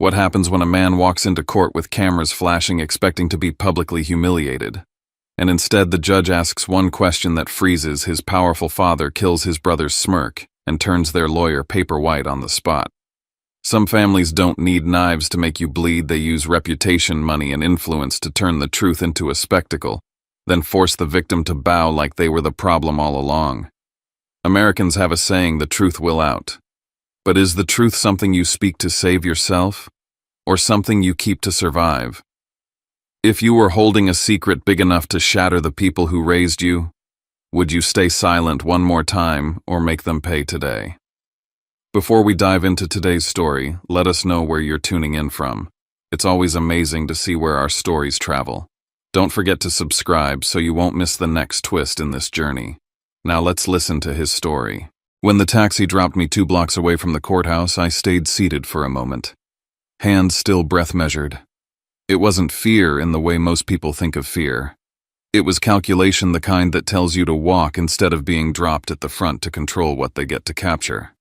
What happens when a man walks into court with cameras flashing expecting to be publicly humiliated? And instead the judge asks one question that freezes his powerful father, kills his brother's smirk, and turns their lawyer paper white on the spot. Some families don't need knives to make you bleed, they use reputation, money, and influence to turn the truth into a spectacle, then force the victim to bow like they were the problem all along. Americans have a saying, the truth will out. But is the truth something you speak to save yourself, or something you keep to survive? If you were holding a secret big enough to shatter the people who raised you, would you stay silent one more time or make them pay today? Before we dive into today's story, let us know where you're tuning in from. It's always amazing to see where our stories travel. Don't forget to subscribe so you won't miss the next twist in this journey. Now let's listen to his story. When the taxi dropped me 2 blocks away from the courthouse, I stayed seated for a moment. Hands still breath measured. It wasn't fear in the way most people think of fear. It was calculation, the kind that tells you to walk instead of being dropped at the front to control what they get to capture.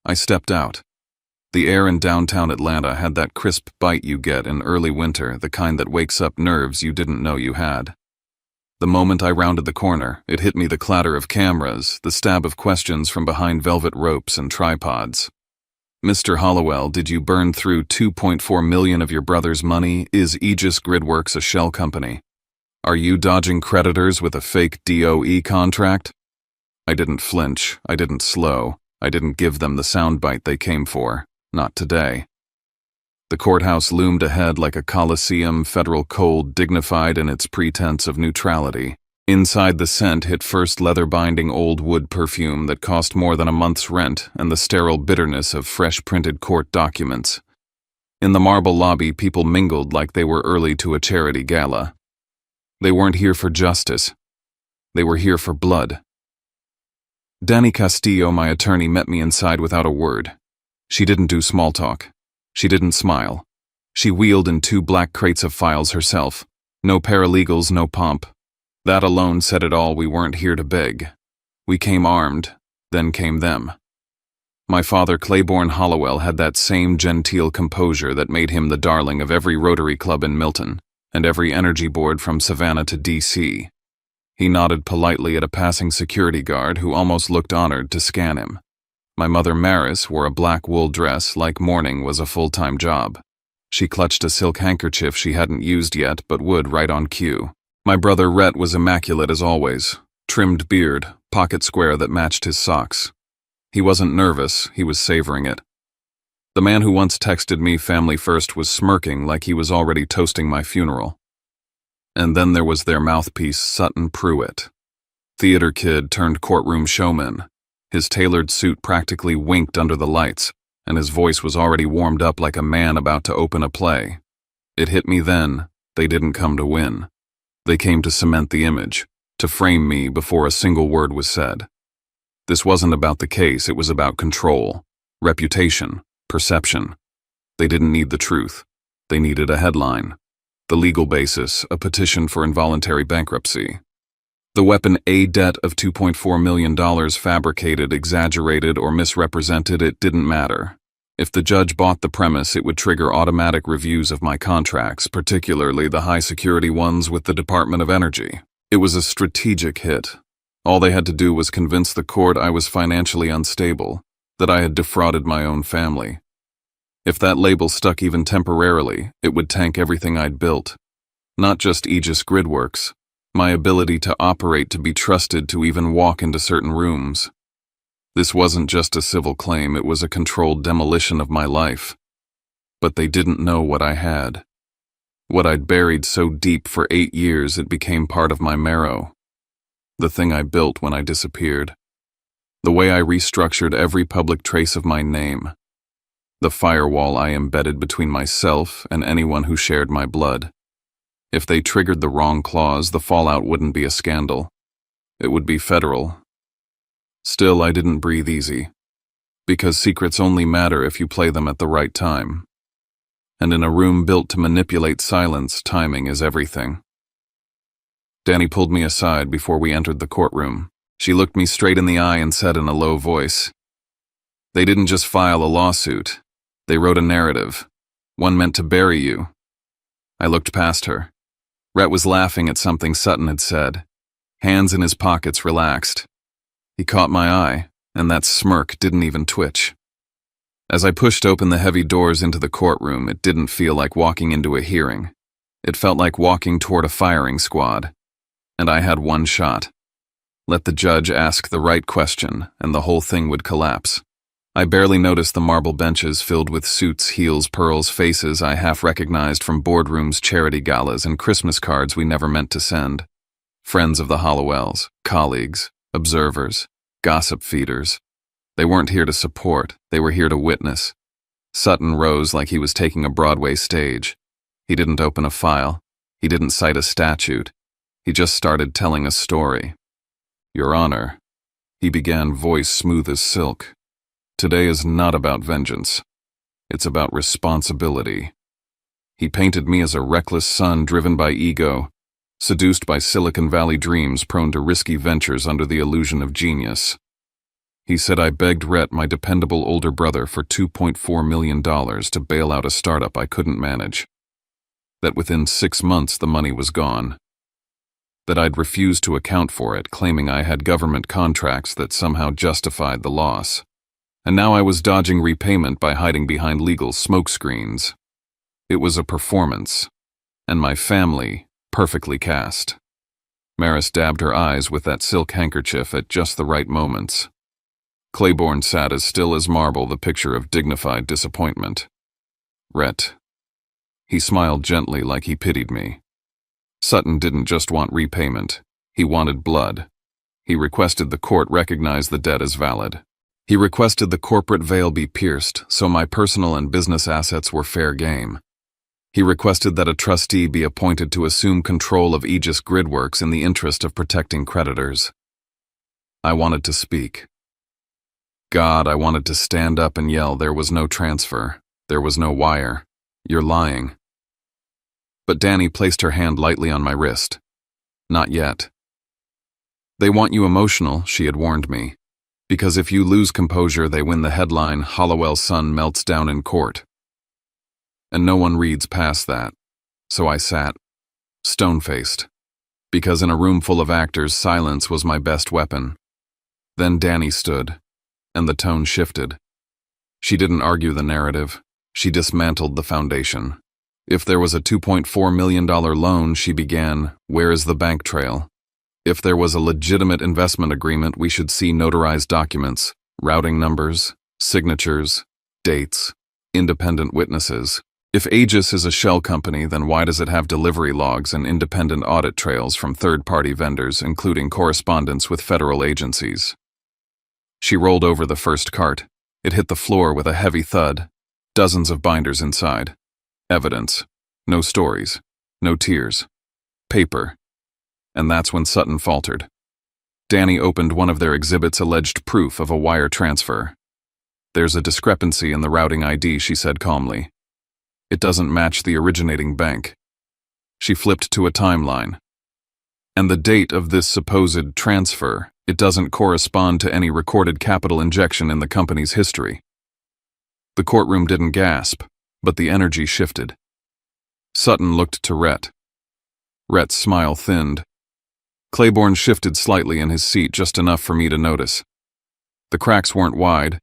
I stepped out. The air in downtown Atlanta had that crisp bite you get in early winter, the kind that wakes up nerves you didn't know you had. The moment I rounded the corner, it hit me, the clatter of cameras, the stab of questions from behind velvet ropes and tripods. Mr. Hollowell, did you burn through $2.4 million of your brother's money? Is Aegis Gridworks a shell company? Are you dodging creditors with a fake DOE contract? I didn't flinch, I didn't slow, I didn't give them the soundbite they came for. Not today. The courthouse loomed ahead like a coliseum, federal cold, dignified in its pretense of neutrality. Inside, the scent hit first leather-binding old wood perfume that cost more than a month's rent, and the sterile bitterness of fresh printed court documents. In the marble lobby, people mingled like they were early to a charity gala. They weren't here for justice. They were here for blood. Danny Castillo, my attorney, met me inside without a word. She didn't do small talk. She didn't smile. She wheeled in 2 black crates of files herself. No paralegals, no pomp. That alone said it all. We weren't here to beg. We came armed, then came them. My father, Claiborne Hollowell, had that same genteel composure that made him the darling of every Rotary Club in Milton, and every energy board from Savannah to D.C. He nodded politely at a passing security guard who almost looked honored to scan him. My mother, Maris, wore a black wool dress like mourning was a full-time job. She clutched a silk handkerchief she hadn't used yet but would right on cue. My brother, Rhett, was immaculate as always. Trimmed beard, pocket square that matched his socks. He wasn't nervous, he was savoring it. The man who once texted me family first was smirking like he was already toasting my funeral. And then there was their mouthpiece, Sutton Pruitt. Theater kid turned courtroom showman. His tailored suit practically winked under the lights, and his voice was already warmed up like a man about to open a play. It hit me then, they didn't come to win. They came to cement the image, to frame me before a single word was said. This wasn't about the case, it was about control, reputation, perception. They didn't need the truth. They needed a headline. The legal basis, a petition for involuntary bankruptcy. The weapon, a debt of $2.4 million, fabricated, exaggerated, or misrepresented, it didn't matter. If the judge bought the premise, it would trigger automatic reviews of my contracts, particularly the high-security ones with the Department of Energy. It was a strategic hit. All they had to do was convince the court I was financially unstable, that I had defrauded my own family. If that label stuck even temporarily, it would tank everything I'd built. Not just Aegis Gridworks. My ability to operate, to be trusted, to even walk into certain rooms. This wasn't just a civil claim, it was a controlled demolition of my life. But they didn't know what I had. What I'd buried so deep for 8 years it became part of my marrow. The thing I built when I disappeared. The way I restructured every public trace of my name. The firewall I embedded between myself and anyone who shared my blood. If they triggered the wrong clause, the fallout wouldn't be a scandal. It would be federal. Still, I didn't breathe easy. Because secrets only matter if you play them at the right time. And in a room built to manipulate silence, timing is everything. Danny pulled me aside before we entered the courtroom. She looked me straight in the eye and said in a low voice, "They didn't just file a lawsuit. They wrote a narrative. One meant to bury you. I looked past her. Rhett was laughing at something Sutton had said. Hands in his pockets relaxed. He caught my eye, and that smirk didn't even twitch. As I pushed open the heavy doors into the courtroom, it didn't feel like walking into a hearing. It felt like walking toward a firing squad. And I had one shot. Let the judge ask the right question, and the whole thing would collapse. I barely noticed the marble benches filled with suits, heels, pearls, faces I half recognized from boardrooms, charity galas, and Christmas cards we never meant to send. Friends of the Hollowells, colleagues, observers, gossip feeders. They weren't here to support, they were here to witness. Sutton rose like he was taking a Broadway stage. He didn't open a file. He didn't cite a statute. He just started telling a story. Your Honor, he began, voice smooth as silk. Today is not about vengeance. It's about responsibility. He painted me as a reckless son driven by ego, seduced by Silicon Valley dreams, prone to risky ventures under the illusion of genius. He said I begged Rhett, my dependable older brother, for $2.4 million to bail out a startup I couldn't manage. That within 6 months the money was gone. That I'd refused to account for it, claiming I had government contracts that somehow justified the loss. And now I was dodging repayment by hiding behind legal smokescreens. It was a performance, and my family perfectly cast. Maris dabbed her eyes with that silk handkerchief at just the right moments. Claiborne sat as still as marble, the picture of dignified disappointment. Rhett. He smiled gently like he pitied me. Sutton didn't just want repayment. He wanted blood. He requested the court recognize the debt as valid. He requested the corporate veil be pierced so my personal and business assets were fair game. He requested that a trustee be appointed to assume control of Aegis Gridworks in the interest of protecting creditors. I wanted to speak. God, I wanted to stand up and yell, there was no transfer. There was no wire. You're lying. But Danny placed her hand lightly on my wrist. Not yet. They want you emotional, she had warned me. Because if you lose composure, they win the headline, Hollowell's son melts down in court. And no one reads past that. So I sat, stone-faced. Because in a room full of actors, silence was my best weapon. Then Danny stood, and the tone shifted. She didn't argue the narrative. She dismantled the foundation. If there was a $2.4 million loan, she began, where is the bank trail? If there was a legitimate investment agreement, we should see notarized documents, routing numbers, signatures, dates, independent witnesses. If Aegis is a shell company, then why does it have delivery logs and independent audit trails from third-party vendors, including correspondence with federal agencies? She rolled over the first cart. It hit the floor with a heavy thud. Dozens of binders inside. Evidence. No stories. No tears. Paper. And that's when Sutton faltered. Danny opened one of their exhibits, alleged proof of a wire transfer. There's a discrepancy in the routing ID, she said calmly. It doesn't match the originating bank. She flipped to a timeline. And the date of this supposed transfer, it doesn't correspond to any recorded capital injection in the company's history. The courtroom didn't gasp, but the energy shifted. Sutton looked to Rhett. Rhett's smile thinned. Claiborne shifted slightly in his seat, just enough for me to notice. The cracks weren't wide,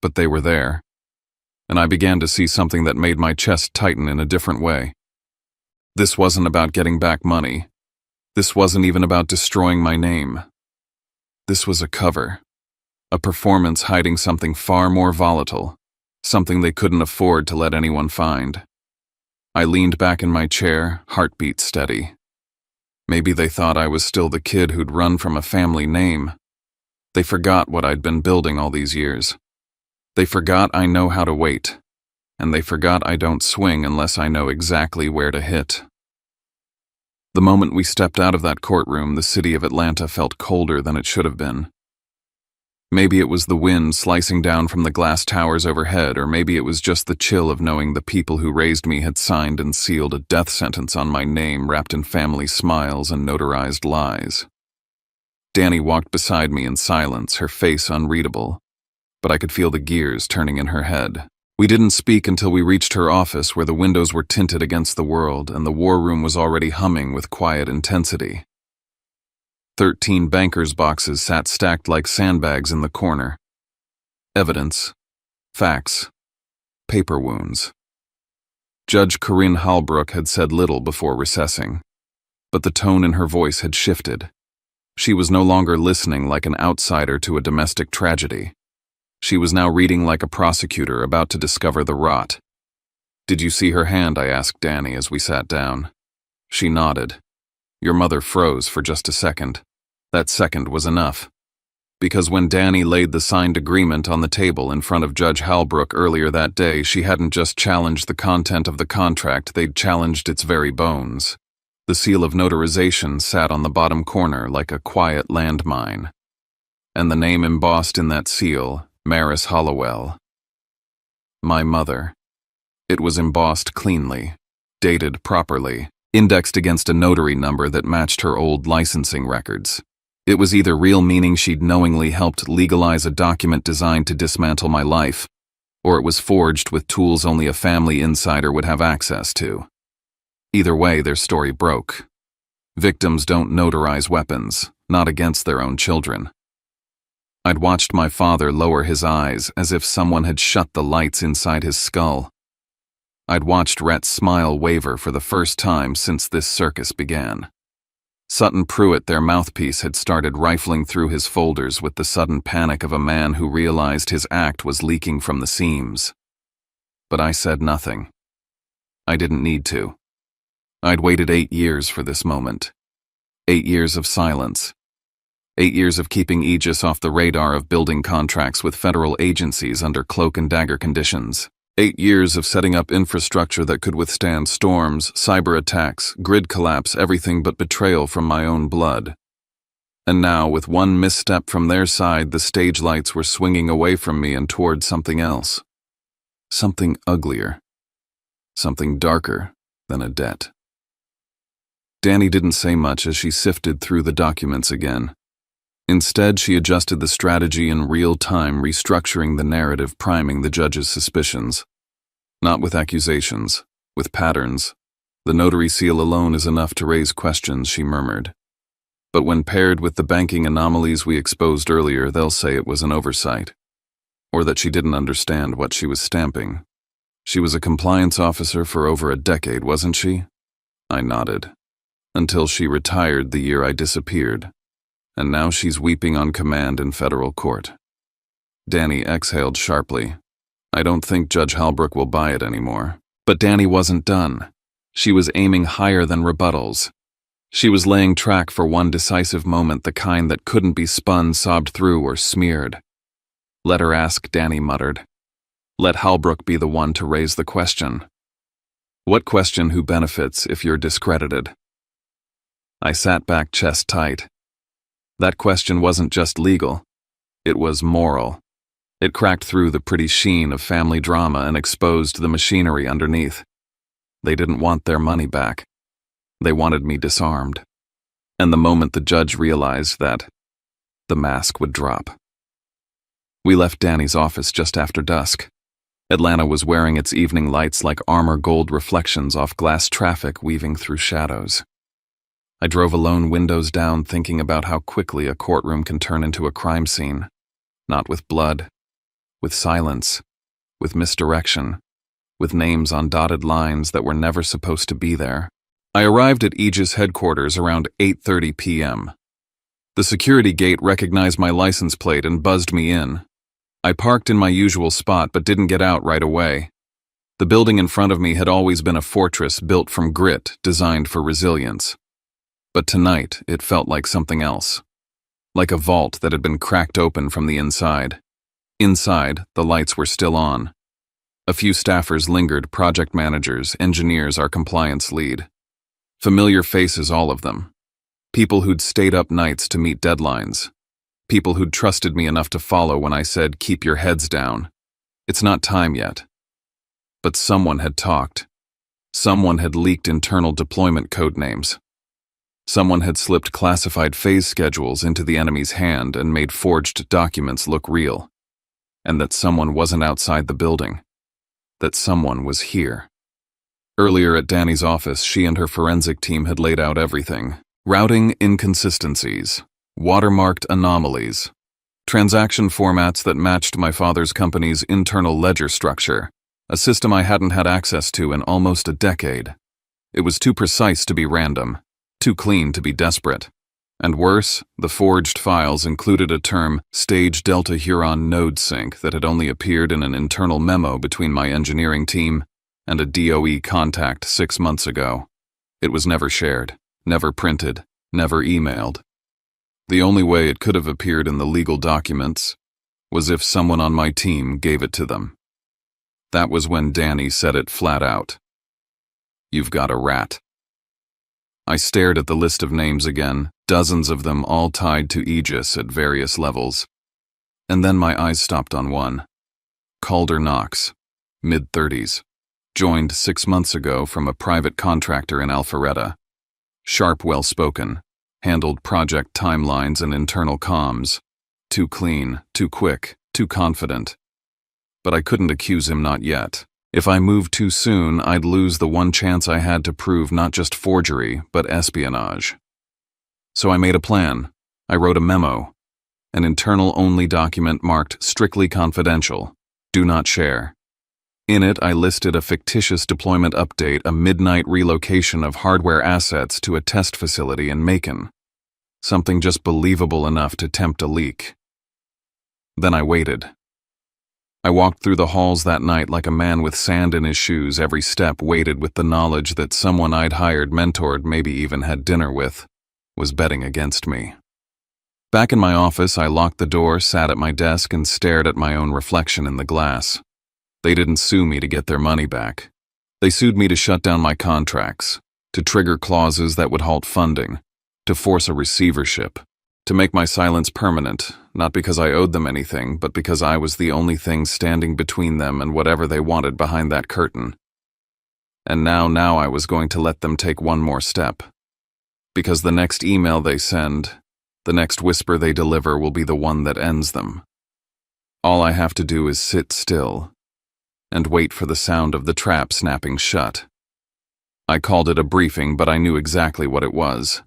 but they were there. And I began to see something that made my chest tighten in a different way. This wasn't about getting back money. This wasn't even about destroying my name. This was a cover. A performance hiding something far more volatile. Something they couldn't afford to let anyone find. I leaned back in my chair, heartbeat steady. Maybe they thought I was still the kid who'd run from a family name. They forgot what I'd been building all these years. They forgot I know how to wait. And they forgot I don't swing unless I know exactly where to hit. The moment we stepped out of that courtroom, the city of Atlanta felt colder than it should have been. Maybe it was the wind slicing down from the glass towers overhead, or maybe it was just the chill of knowing the people who raised me had signed and sealed a death sentence on my name wrapped in family smiles and notarized lies. Danny walked beside me in silence, her face unreadable, but I could feel the gears turning in her head. We didn't speak until we reached her office, where the windows were tinted against the world and the war room was already humming with quiet intensity. 13 bankers' boxes sat stacked like sandbags in the corner. Evidence, facts, paper wounds. Judge Corinne Halbrook had said little before recessing, but the tone in her voice had shifted. She was no longer listening like an outsider to a domestic tragedy. She was now reading like a prosecutor about to discover the rot. "Did you see her hand?" I asked Danny as we sat down. She nodded. Your mother froze for just a second. That second was enough. Because when Danny laid the signed agreement on the table in front of Judge Halbrook earlier that day, she hadn't just challenged the content of the contract, they'd challenged its very bones. The seal of notarization sat on the bottom corner like a quiet landmine. And the name embossed in that seal, Maris Hollowell. My mother. It was embossed cleanly, dated properly, indexed against a notary number that matched her old licensing records. It was either real, meaning she'd knowingly helped legalize a document designed to dismantle my life, or it was forged with tools only a family insider would have access to. Either way, their story broke. Victims don't notarize weapons, not against their own children. I'd watched my father lower his eyes as if someone had shut the lights inside his skull. I'd watched Rhett's smile waver for the first time since this circus began. Sutton Pruitt, their mouthpiece, had started rifling through his folders with the sudden panic of a man who realized his act was leaking from the seams. But I said nothing. I didn't need to. I'd waited 8 years for this moment. 8 years of silence. 8 years of keeping Aegis off the radar of building contracts with federal agencies under cloak and dagger conditions. 8 years of setting up infrastructure that could withstand storms, cyber attacks, grid collapse, everything but betrayal from my own blood. And now, with one misstep from their side, the stage lights were swinging away from me and toward something else. Something uglier. Something darker than a debt. Danny didn't say much as she sifted through the documents again. Instead, she adjusted the strategy in real time, restructuring the narrative, priming the judge's suspicions. Not with accusations, with patterns. The notary seal alone is enough to raise questions, she murmured. But when paired with the banking anomalies we exposed earlier, they'll say it was an oversight. Or that she didn't understand what she was stamping. She was a compliance officer for over a decade, wasn't she? I nodded. Until she retired the year I disappeared. And now she's weeping on command in federal court. Danny exhaled sharply. I don't think Judge Halbrook will buy it anymore. But Danny wasn't done. She was aiming higher than rebuttals. She was laying track for one decisive moment, the kind that couldn't be spun, sobbed through, or smeared. Let her ask, Danny muttered. Let Halbrook be the one to raise the question. What question? Who benefits if you're discredited? I sat back, chest tight. That question wasn't just legal. It was moral. It cracked through the pretty sheen of family drama and exposed the machinery underneath. They didn't want their money back. They wanted me disarmed. And the moment the judge realized that, the mask would drop. We left Danny's office just after dusk. Atlanta was wearing its evening lights like armor gold reflections off glass traffic weaving through shadows. I drove alone, windows down, thinking about how quickly a courtroom can turn into a crime scene. Not with blood, with silence, with misdirection, with names on dotted lines that were never supposed to be there. I arrived at Aegis headquarters around 8:30 p.m. The security gate recognized my license plate and buzzed me in. I parked in my usual spot but didn't get out right away. The building in front of me had always been a fortress built from grit, designed for resilience. But tonight, it felt like something else. Like a vault that had been cracked open from the inside. Inside, the lights were still on. A few staffers lingered, project managers, engineers, our compliance lead. Familiar faces, all of them. People who'd stayed up nights to meet deadlines. People who'd trusted me enough to follow when I said, keep your heads down. It's not time yet. But someone had talked. Someone had leaked internal deployment code names. Someone had slipped classified phase schedules into the enemy's hand and made forged documents look real. And that someone wasn't outside the building. that someone was here. Earlier at Danny's office, she and her forensic team had laid out everything. Routing inconsistencies, watermarked anomalies, transaction formats that matched my father's company's internal ledger structure, a system I hadn't had access to in almost a decade. It was too precise to be random, too clean to be desperate. And worse, the forged files included a term, Stage Delta Huron Node Sync, that had only appeared in an internal memo between my engineering team and a DOE contact 6 months ago. It was never shared, never printed, never emailed. The only way it could have appeared in the legal documents was if someone on my team gave it to them. That was when Danny said it flat out. "You've got a rat." I stared at the list of names again, dozens of them all tied to Aegis at various levels. And then my eyes stopped on one. Calder Knox, mid-30s, joined 6 months ago from a private contractor in Alpharetta. Sharp, well-spoken, handled project timelines and internal comms. Too clean, too quick, too confident. But I couldn't accuse him, not yet. If I moved too soon, I'd lose the one chance I had to prove not just forgery, but espionage. So I made a plan. I wrote a memo, an internal-only document marked strictly confidential, do not share. In it, I listed a fictitious deployment update, a midnight relocation of hardware assets to a test facility in Macon. Something just believable enough to tempt a leak. Then I waited. I walked through the halls that night like a man with sand in his shoes, every step weighted with the knowledge that someone I'd hired, mentored, maybe even had dinner with, was betting against me. Back in my office, I locked the door, sat at my desk, and stared at my own reflection in the glass. They didn't sue me to get their money back. They sued me to shut down my contracts, to trigger clauses that would halt funding, to force a receivership, to make my silence permanent, not because I owed them anything, but because I was the only thing standing between them and whatever they wanted behind that curtain. And now I was going to let them take one more step. Because the next email they send, the next whisper they deliver will be the one that ends them. All I have to do is sit still and wait for the sound of the trap snapping shut. I called it a briefing, but I knew exactly what it was.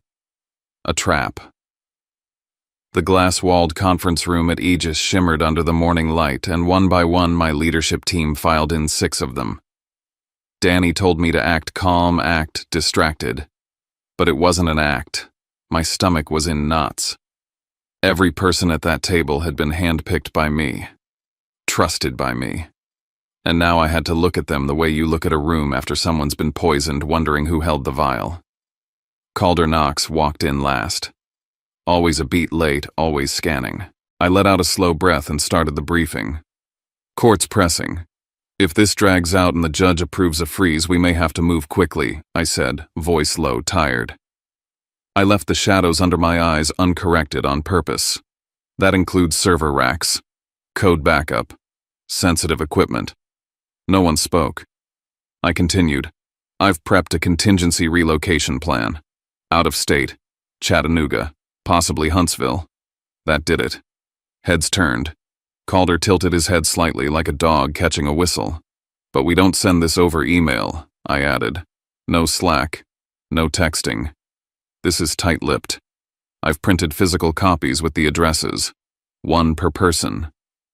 A trap. The glass-walled conference room at Aegis shimmered under the morning light, and one by one my leadership team filed in 6 of them. Danny told me to act calm, act distracted. But it wasn't an act. My stomach was in knots. Every person at that table had been handpicked by me, trusted by me. And now I had to look at them the way you look at a room after someone's been poisoned, wondering who held the vial. Calder Knox walked in last. Always a beat late, always scanning. I let out a slow breath and started the briefing. "Court's pressing. If this drags out and the judge approves a freeze, we may have to move quickly," I said, voice low, tired. I left the shadows under my eyes uncorrected on purpose. That includes server racks, code backup, sensitive equipment. No one spoke. I continued. "I've prepped a contingency relocation plan. Out of state, Chattanooga, possibly Huntsville." That did it. Heads turned. Calder tilted his head slightly like a dog catching a whistle. "But we don't send this over email," I added. "No Slack, no texting. This is tight-lipped. I've printed physical copies with the addresses. 1 per person.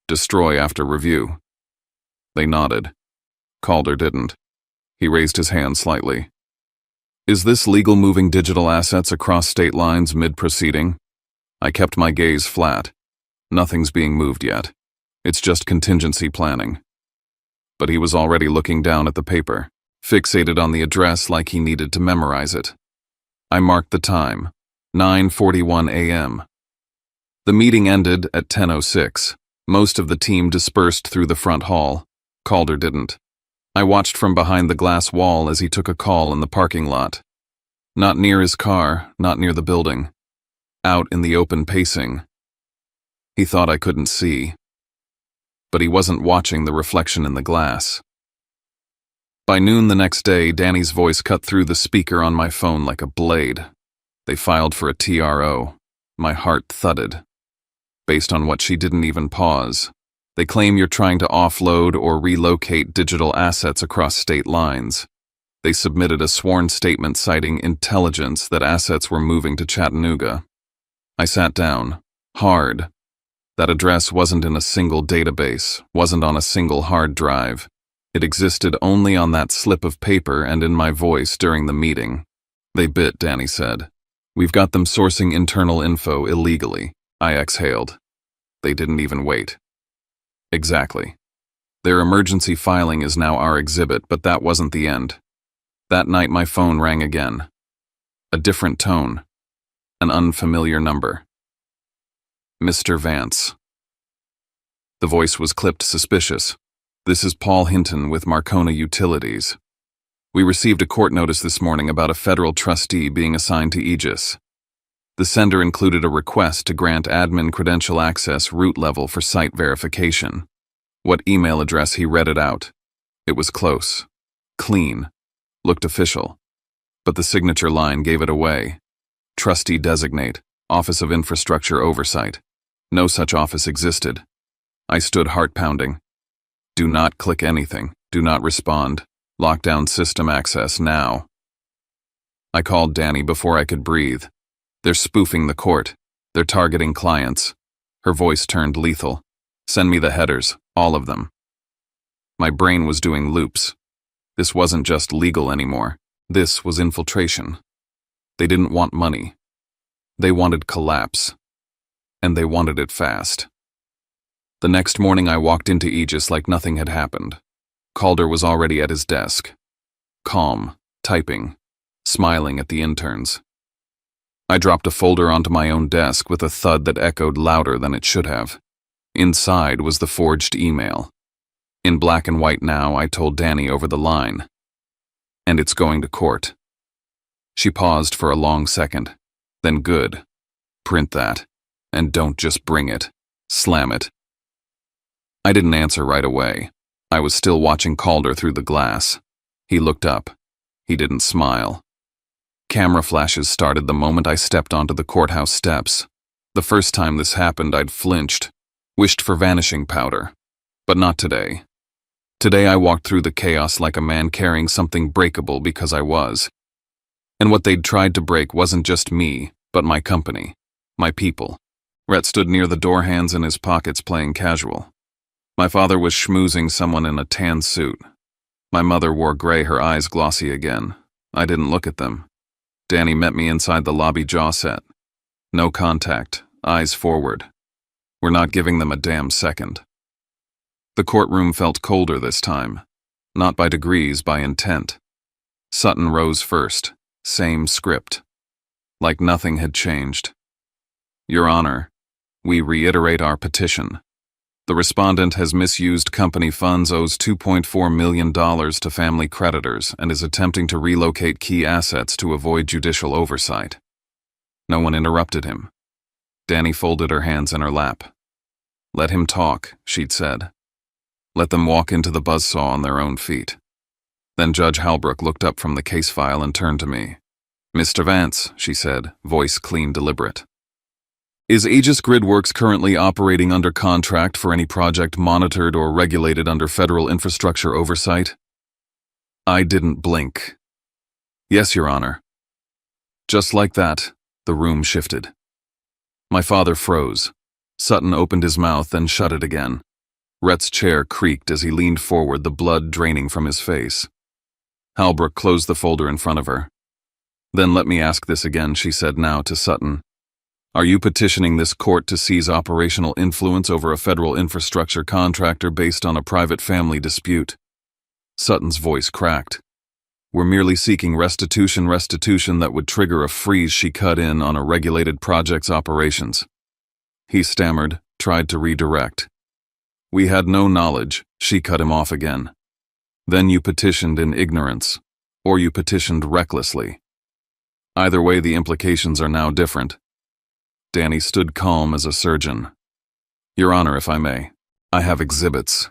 Destroy after review." They nodded. Calder didn't. He raised his hand slightly. "Is this legal, moving digital assets across state lines mid-proceeding?" I kept my gaze flat. Nothing's being moved yet. It's just contingency planning. But he was already looking down at the paper, fixated on the address like he needed to memorize it. I marked the time, 9:41 a.m. The meeting ended at 10:06. Most of the team dispersed through the front hall. Calder didn't. I watched from behind the glass wall as he took a call in the parking lot. Not near his car, not near the building. Out in the open, pacing. He thought I couldn't see. But he wasn't watching the reflection in the glass. By noon the next day, Danny's voice cut through the speaker on my phone like a blade. They filed for a TRO. My heart thudded. Based on what she didn't even pause, They claim you're trying to offload or relocate digital assets across state lines. They submitted a sworn statement citing intelligence that assets were moving to Chattanooga. I sat down. Hard. That address wasn't in a single database, wasn't on a single hard drive. It existed only on that slip of paper and in my voice during the meeting. They bit, Danny said. We've got them sourcing internal info illegally. I exhaled. They didn't even wait. Exactly. Their emergency filing is now our exhibit, but that wasn't the end. That night my phone rang again. A different tone. An unfamiliar number. Mr. Vance. The voice was clipped suspicious. This is Paul Hinton with Marcona Utilities. We received a court notice this morning about a federal trustee being assigned to Aegis. The sender included a request to grant admin credential access root level for site verification. What email address he read it out. It was close. Clean. Looked official. But the signature line gave it away. Trustee designate. Office of Infrastructure Oversight. No such office existed. I stood heart-pounding. Do not click anything. Do not respond. Lock down system access now. I called Danny before I could breathe. They're spoofing the court. They're targeting clients. Her voice turned lethal. Send me the headers, all of them. My brain was doing loops. This wasn't just legal anymore. This was infiltration. They didn't want money. They wanted collapse. And they wanted it fast. The next morning I walked into Aegis like nothing had happened. Calder was already at his desk. Calm, typing, smiling at the interns. I dropped a folder onto my own desk with a thud that echoed louder than it should have. Inside was the forged email. In black and white now, I told Danny over the line. And it's going to court. She paused for a long second. Then good. Print that. And don't just bring it. Slam it. I didn't answer right away. I was still watching Calder through the glass. He looked up. He didn't smile. Camera flashes started the moment I stepped onto the courthouse steps. The first time this happened, I'd flinched, wished for vanishing powder. But not today. Today I walked through the chaos like a man carrying something breakable because I was. And what they'd tried to break wasn't just me, but my company, my people. Rhett stood near the door, hands in his pockets, playing casual. My father was schmoozing someone in a tan suit. My mother wore gray, her eyes glossy again. I didn't look at them. Danny met me inside the lobby, jaw set. No contact, eyes forward. We're not giving them a damn second. The courtroom felt colder this time. Not by degrees, by intent. Sutton rose first. Same script. Like nothing had changed. Your Honor, we reiterate our petition. The respondent has misused company funds, owes $2.4 million to family creditors, and is attempting to relocate key assets to avoid judicial oversight. No one interrupted him. Danny folded her hands in her lap. Let him talk, she'd said. Let them walk into the buzzsaw on their own feet. Then Judge Halbrook looked up from the case file and turned to me. Mr. Vance, she said, voice clean, deliberate. Is Aegis Gridworks currently operating under contract for any project monitored or regulated under federal infrastructure oversight? I didn't blink. Yes, Your Honor. Just like that, the room shifted. My father froze. Sutton opened his mouth and shut it again. Rhett's chair creaked as he leaned forward, the blood draining from his face. Halbrook closed the folder in front of her. Then let me ask this again, she said now to Sutton. Are you petitioning this court to seize operational influence over a federal infrastructure contractor based on a private family dispute? Sutton's voice cracked. We're merely seeking restitution that would trigger a freeze, she cut in, on a regulated project's operations. He stammered, tried to redirect. We had no knowledge, she cut him off again. Then you petitioned in ignorance, or you petitioned recklessly. Either way, the implications are now different. Danny stood calm as a surgeon. Your Honor, if I may, I have exhibits.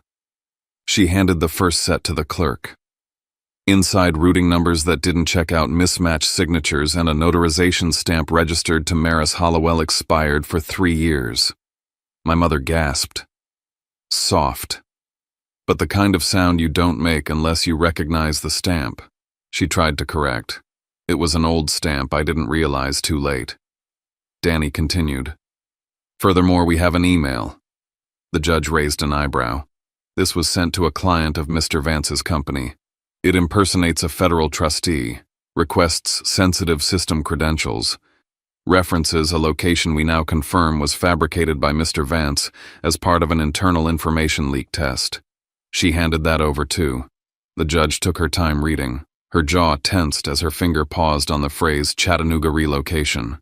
She handed the first set to the clerk. Inside, routing numbers that didn't check out, mismatched signatures, and a notarization stamp registered to Maris Hollowell, expired for 3 years. My mother gasped. Soft. But the kind of sound you don't make unless you recognize the stamp. She tried to correct. It was an old stamp I didn't realize too late. Danny continued. Furthermore, we have an email. The judge raised an eyebrow. This was sent to a client of Mr. Vance's company. It impersonates a federal trustee, requests sensitive system credentials, references a location we now confirm was fabricated by Mr. Vance as part of an internal information leak test. She handed that over too. The judge took her time reading. Her jaw tensed as her finger paused on the phrase Chattanooga relocation.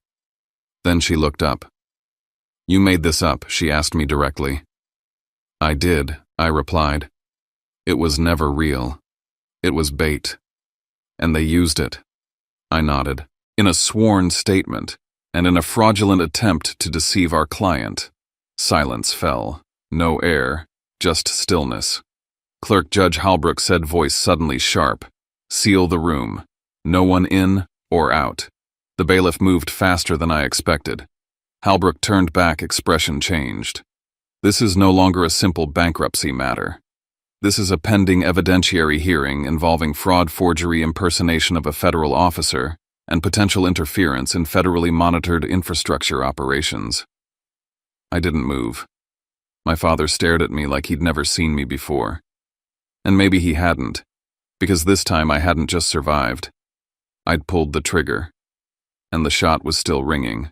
Then she looked up. You made this up, she asked me directly. I did, I replied. It was never real. It was bait. And they used it. I nodded. In a sworn statement, and in a fraudulent attempt to deceive our client. Silence fell. No air, just stillness. Clerk Judge Halbrook said, voice suddenly sharp. Seal the room. No one in or out. The bailiff moved faster than I expected. Halbrook turned back, expression changed. This is no longer a simple bankruptcy matter. This is a pending evidentiary hearing involving fraud, forgery, impersonation of a federal officer, and potential interference in federally monitored infrastructure operations. I didn't move. My father stared at me like he'd never seen me before. And maybe he hadn't, because this time I hadn't just survived. I'd pulled the trigger, and the shot was still ringing.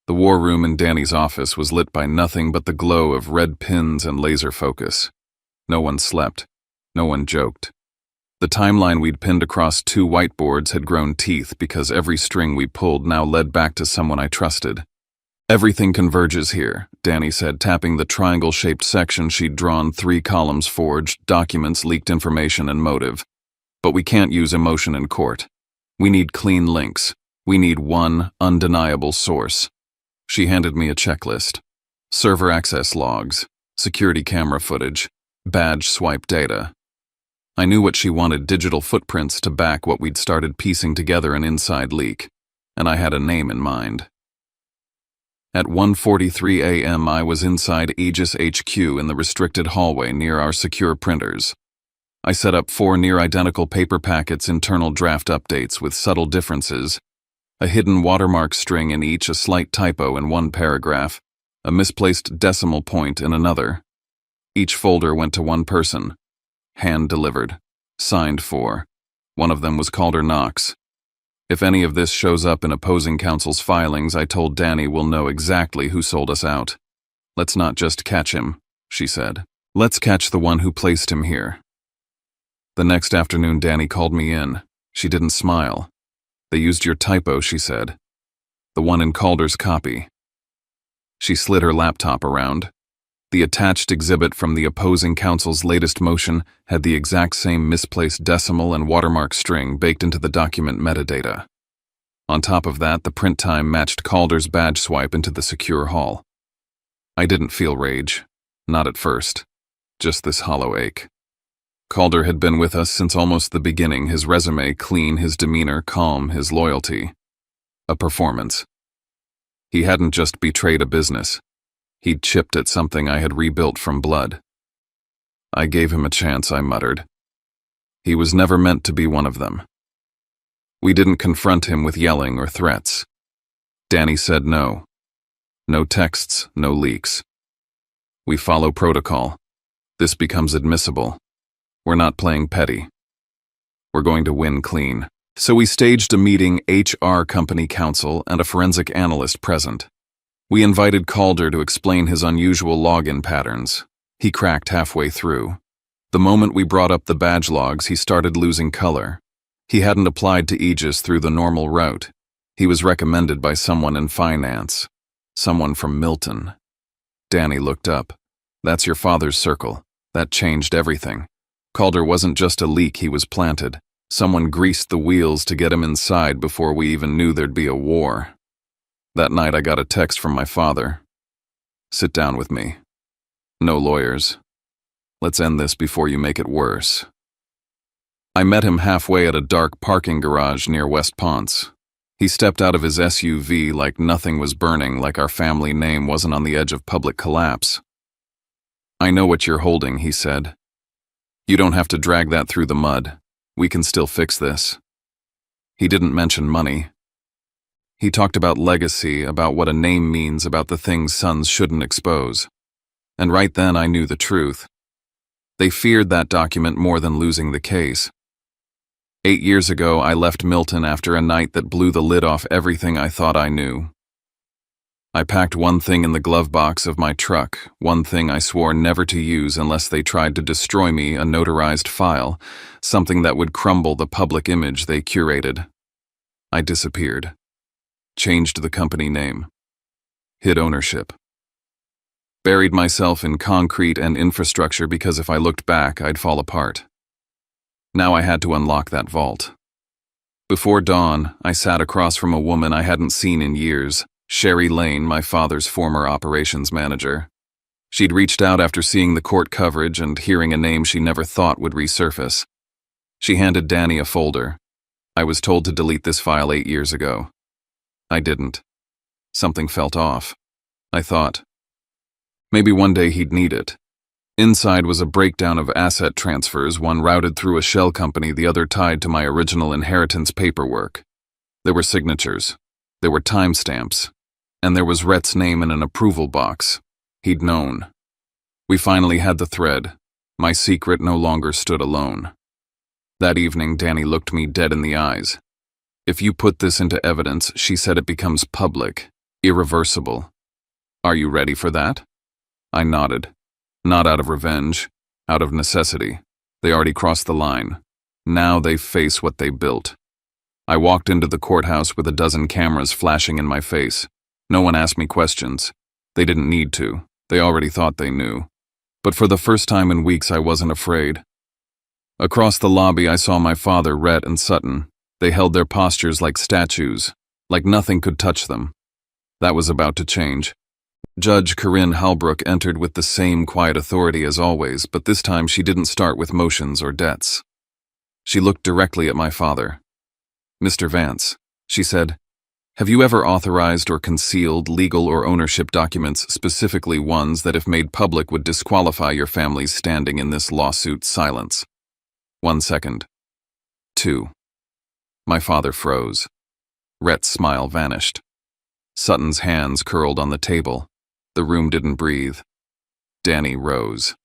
The war room in Danny's office was lit by nothing but the glow of red pins and laser focus. No one slept. No one joked. The timeline we'd pinned across 2 whiteboards had grown teeth because every string we pulled now led back to someone I trusted. Everything converges here, Danny said, tapping the triangle-shaped section she'd drawn, 3 columns forged, documents, leaked information, and motive. But we can't use emotion in court. We need clean links. We need one undeniable source. She handed me a checklist. Server access logs, security camera footage, badge swipe data. I knew what she wanted, digital footprints to back what we'd started piecing together, an inside leak, and I had a name in mind. At 1:43 a.m. I was inside Aegis HQ in the restricted hallway near our secure printers. I set up 4 near-identical paper packets, internal draft updates with subtle differences, a hidden watermark string in each, a slight typo in one paragraph, a misplaced decimal point in another. Each folder went to one person. Hand-delivered. Signed for. One of them was Calder Knox. If any of this shows up in opposing counsel's filings, I told Danny, we'll know exactly who sold us out. Let's not just catch him, she said. Let's catch the one who placed him here. The next afternoon, Danny called me in. She didn't smile. They used your typo, she said. The one in Calder's copy. She slid her laptop around. The attached exhibit from the opposing counsel's latest motion had the exact same misplaced decimal and watermark string baked into the document metadata. On top of that, the print time matched Calder's badge swipe into the secure hall. I didn't feel rage. Not at first. Just this hollow ache. Calder had been with us since almost the beginning, his resume clean, his demeanor calm, his loyalty a performance. He hadn't just betrayed a business. He'd chipped at something I had rebuilt from blood. I gave him a chance, I muttered. He was never meant to be one of them. We didn't confront him with yelling or threats. Danny said no. No texts, no leaks. We follow protocol. This becomes admissible. We're not playing petty. We're going to win clean. So we staged a meeting, HR company counsel and a forensic analyst present. We invited Calder to explain his unusual login patterns. He cracked halfway through. The moment we brought up the badge logs, he started losing color. He hadn't applied to Aegis through the normal route. He was recommended by someone in finance. Someone from Milton. Danny looked up. That's your father's circle. That changed everything. Calder wasn't just a leak, he was planted. Someone greased the wheels to get him inside before we even knew there'd be a war. That night I got a text from my father. Sit down with me. No lawyers. Let's end this before you make it worse. I met him halfway at a dark parking garage near West Ponce. He stepped out of his SUV like nothing was burning, like our family name wasn't on the edge of public collapse. "I know what you're holding," he said. "You don't have to drag that through the mud. We can still fix this." He didn't mention money. He talked about legacy, about what a name means, about the things sons shouldn't expose. And right then I knew the truth. They feared that document more than losing the case. 8 years ago, I left Milton after a night that blew the lid off everything I thought I knew. I packed one thing in the glove box of my truck, one thing I swore never to use unless they tried to destroy me, a notarized file, something that would crumble the public image they curated. I disappeared. Changed the company name. Hid ownership. Buried myself in concrete and infrastructure because if I looked back, I'd fall apart. Now I had to unlock that vault. Before dawn, I sat across from a woman I hadn't seen in years, Sherry Lane, my father's former operations manager. She'd reached out after seeing the court coverage and hearing a name she never thought would resurface. She handed Danny a folder. "I was told to delete this file 8 years ago." I didn't. Something felt off. I thought, maybe one day he'd need it. Inside was a breakdown of asset transfers, one routed through a shell company, the other tied to my original inheritance paperwork. There were signatures. There were timestamps. And there was Rhett's name in an approval box. He'd known. We finally had the thread. My secret no longer stood alone. That evening, Danny looked me dead in the eyes. "If you put this into evidence," she said, "it becomes public, irreversible. Are you ready for that?" I nodded. Not out of revenge, out of necessity. They already crossed the line. Now they face what they built. I walked into the courthouse with a dozen cameras flashing in my face. No one asked me questions. They didn't need to. They already thought they knew. But for the first time in weeks, I wasn't afraid. Across the lobby, I saw my father, Rhett, and Sutton. They held their postures like statues, like nothing could touch them. That was about to change. Judge Corinne Halbrook entered with the same quiet authority as always, but this time she didn't start with motions or debts. She looked directly at my father. "Mr. Vance," she said, "have you ever authorized or concealed legal or ownership documents, specifically ones that if made public would disqualify your family's standing in this lawsuit?" Silence. 1 second. 2. My father froze. Rhett's smile vanished. Sutton's hands curled on the table. The room didn't breathe. Danny rose.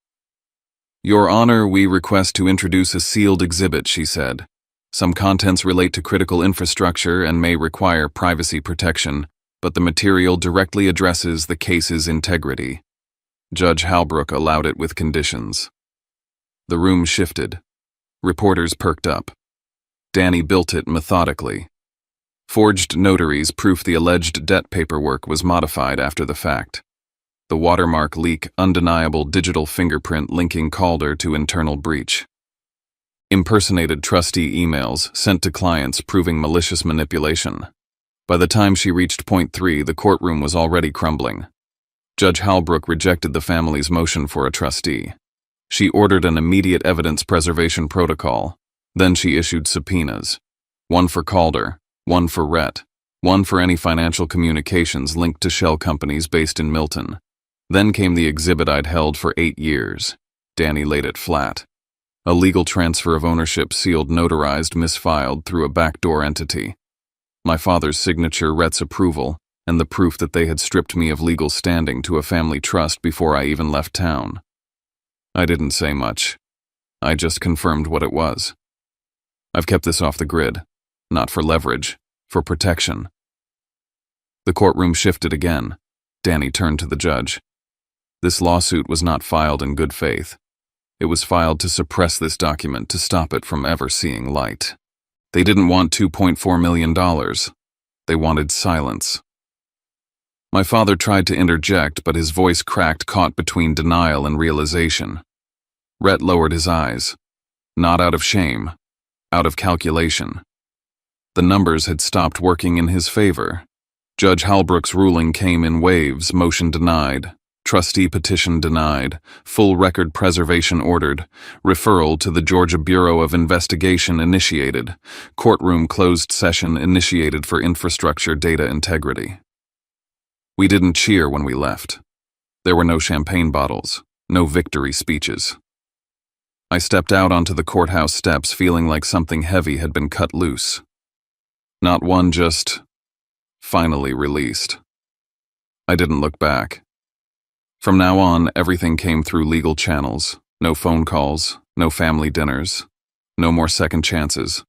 "Your Honor, we request to introduce a sealed exhibit," she said. "Some contents relate to critical infrastructure and may require privacy protection, but the material directly addresses the case's integrity." Judge Halbrook allowed it with conditions. The room shifted. Reporters perked up. Danny built it methodically. Forged notaries proof the alleged debt paperwork was modified after the fact. The watermark leak, undeniable digital fingerprint linking Calder to internal breach. Impersonated trustee emails sent to clients proving malicious manipulation. By the time she reached point 3, the courtroom was already crumbling. Judge Halbrook rejected the family's motion for a trustee. She ordered an immediate evidence preservation protocol. Then she issued subpoenas. One for Calder, one for Rhett, one for any financial communications linked to shell companies based in Milton. Then came the exhibit I'd held for 8 years. Danny laid it flat. A legal transfer of ownership, sealed, notarized, misfiled through a backdoor entity. My father's signature, Rhett's approval, and the proof that they had stripped me of legal standing to a family trust before I even left town. I didn't say much. I just confirmed what it was. I've kept this off the grid, not for leverage, for protection. The courtroom shifted again. Danny turned to the judge. This lawsuit was not filed in good faith. It was filed to suppress this document, to stop it from ever seeing light. They didn't want $2.4 million. They wanted silence. My father tried to interject, but his voice cracked, caught between denial and realization. Rhett lowered his eyes. Not out of shame, out of calculation. The numbers had stopped working in his favor. Judge Halbrook's ruling came in waves: motion denied, trustee petition denied, full record preservation ordered, referral to the Georgia Bureau of Investigation initiated, courtroom closed session initiated for infrastructure data integrity. We didn't cheer when we left. There were no champagne bottles, No victory speeches. I stepped out onto the courthouse steps feeling like something heavy had been cut loose. Not one, just finally released. I didn't look back. From now on, everything came through legal channels. No phone calls, no family dinners, no more second chances.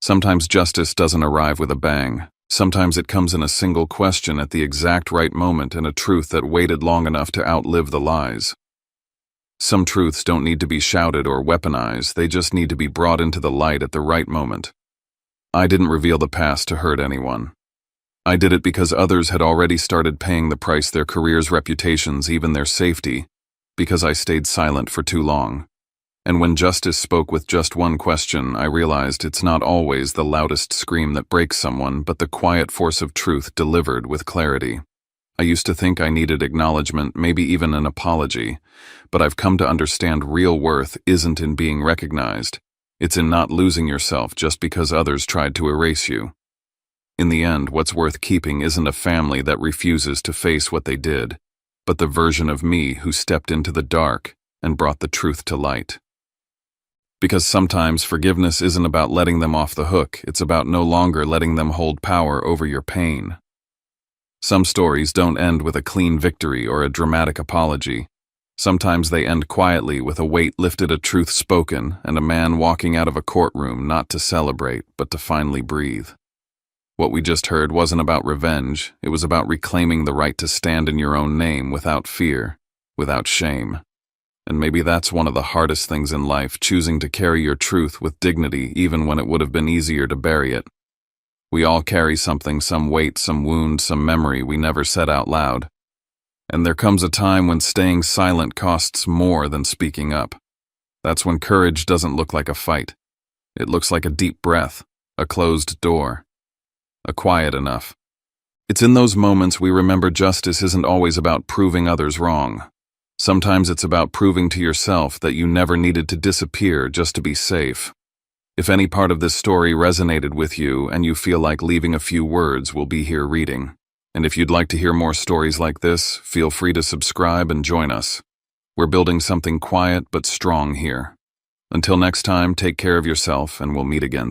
Sometimes justice doesn't arrive with a bang. Sometimes it comes in a single question at the exact right moment and a truth that waited long enough to outlive the lies. Some truths don't need to be shouted or weaponized, they just need to be brought into the light at the right moment. I didn't reveal the past to hurt anyone. I did it because others had already started paying the price, their careers, reputations, even their safety, because I stayed silent for too long. And when justice spoke with just one question, I realized it's not always the loudest scream that breaks someone, but the quiet force of truth delivered with clarity. I used to think I needed acknowledgement, maybe even an apology, but I've come to understand real worth isn't in being recognized. It's in not losing yourself just because others tried to erase you. In the end, what's worth keeping isn't a family that refuses to face what they did, but the version of me who stepped into the dark and brought the truth to light. Because sometimes forgiveness isn't about letting them off the hook, it's about no longer letting them hold power over your pain. Some stories don't end with a clean victory or a dramatic apology. Sometimes they end quietly with a weight lifted, a truth spoken, and a man walking out of a courtroom not to celebrate, but to finally breathe. What we just heard wasn't about revenge, it was about reclaiming the right to stand in your own name without fear, without shame. And maybe that's one of the hardest things in life, choosing to carry your truth with dignity even when it would have been easier to bury it. We all carry something, some weight, some wound, some memory we never said out loud. And there comes a time when staying silent costs more than speaking up. That's when courage doesn't look like a fight. It looks like a deep breath, a closed door, a quiet enough. It's in those moments we remember justice isn't always about proving others wrong. Sometimes it's about proving to yourself that you never needed to disappear just to be safe. If any part of this story resonated with you and you feel like leaving a few words, we'll be here reading. And if you'd like to hear more stories like this, feel free to subscribe and join us. We're building something quiet but strong here. Until next time, take care of yourself and we'll meet again